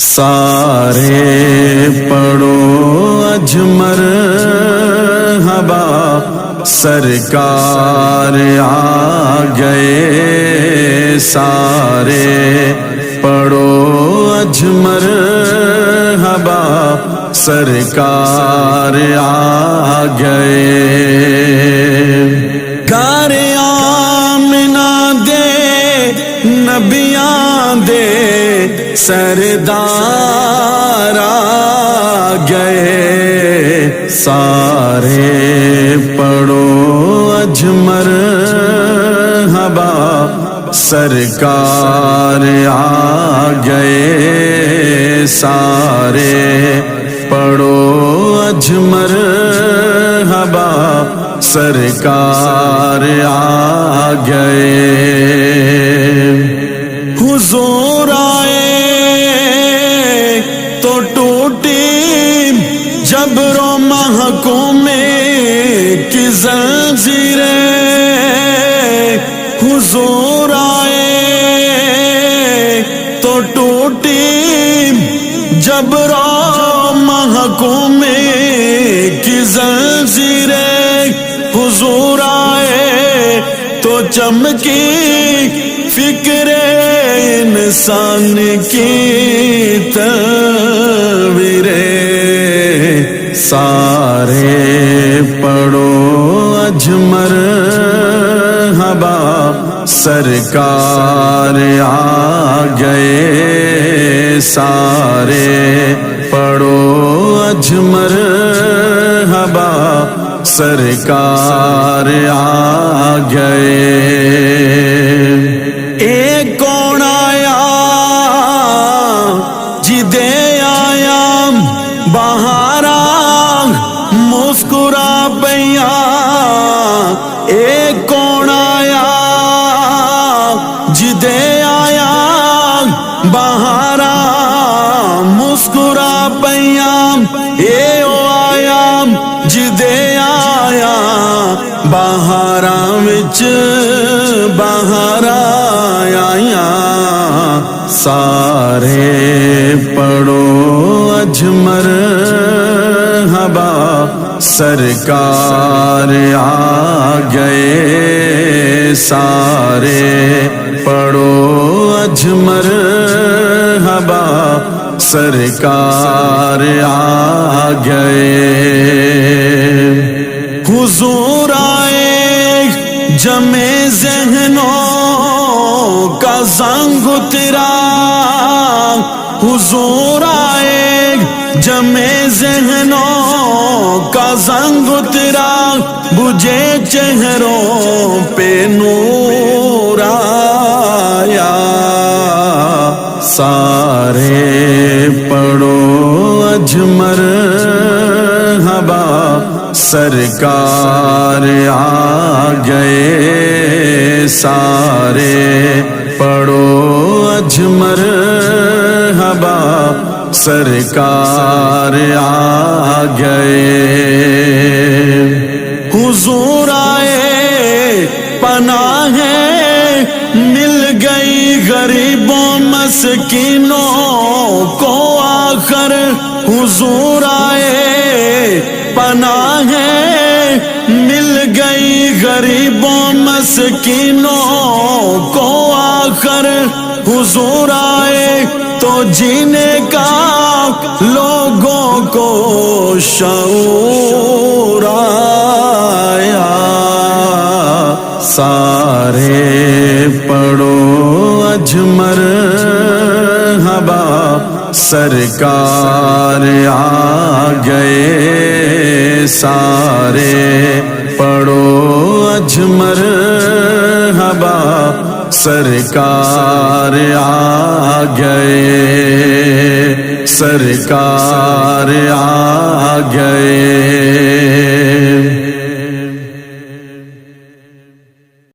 سارے پڑھو اجمر مرحبا سرکار آ گئے، سارے پڑھو اجمر مرحبا سرکار آ گئے۔ گھر آمنہ دے نبیاں دے سردار آ گئے، سارے پڑھو اجمر مرحبا سرکار آ گئے، سارے پڑھو اجمر مرحبا سرکار آ گئے۔ حضور آئے تو ٹوٹی جبر و محکومے کی زنجیریں، حضور آئے تو ٹوٹی جبر و محکومے کی زنجیریں، حضور آئے تو چمکی فکر انسان کی تصویریں، سارے پڑھو اجمر مرحبا سرکار آ گئے، سارے پڑھو اجمر مرحبا سرکار آ گئے۔ ایک کون آیا جدے آیا بہارا مسکرا پیا، ایک کون آیا جدے آیا بہارا مسکرا پیا، اے او آیا جدے آیا بہارا وچ بہارا آیا، سارے پڑھو اجمر مرحبا سرکار آ گئے، سارے پڑھو اجمر مرحبا سرکار آ گئے۔ حضور آئے جمع ذہنوں کا زنگ اترا، حضور آئے جمع ذہنوں کا زنگ اترا، بجھے چہروں پہ نور آیا، سارے پڑھو اجمر مرحبا سرکار آ گئے، سارے پڑھو اجمر مرحبا سرکار آ گئے۔ حضور آئے پناہ مل گئی غریبوں مسکینوں کو آخر، حضور آئے پناہ مل گئی غریبوں مسکینوں کو آخر، حضور آئے تو جینے کا لوگوں کو شعور آیا، سارے پڑھو اجمر مرحبا سرکار آ گئے، سارے پڑھو اجمر مرحبا سرکار آ گئے، سرکار آ گئے۔